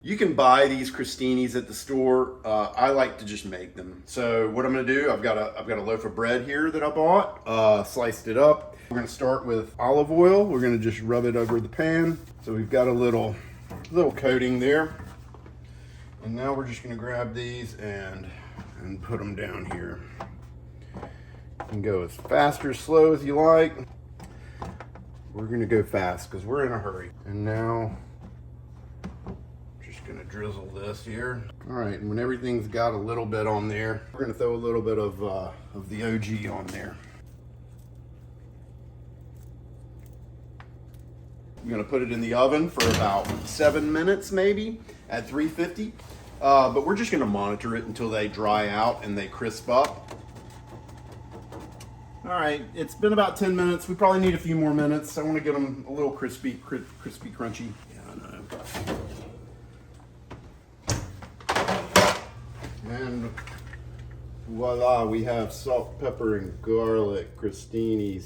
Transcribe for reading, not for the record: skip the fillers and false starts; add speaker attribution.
Speaker 1: You can buy these crostinis at the store. I like to just make them. So what I'm gonna do, I've got a loaf of bread here that I bought, sliced it up. We're gonna start with olive oil. We're gonna just rub it over the pan. So we've got a little coating there. And now we're just gonna grab these and put them down here. You can go as fast or slow as you like. We're gonna go fast because we're in a hurry. And now, just gonna drizzle this here. All right, and when everything's got a little bit on there, we're gonna throw a little bit of the OG on there. I'm gonna put it in the oven for about 7 minutes maybe at 350. But we're just gonna monitor it until they dry out and they crisp up. All right, it's been about 10 minutes. We probably need a few more minutes. I wanna get them a little crispy, crunchy. Yeah, I know. And voila, we have salt, pepper, and garlic crostinis.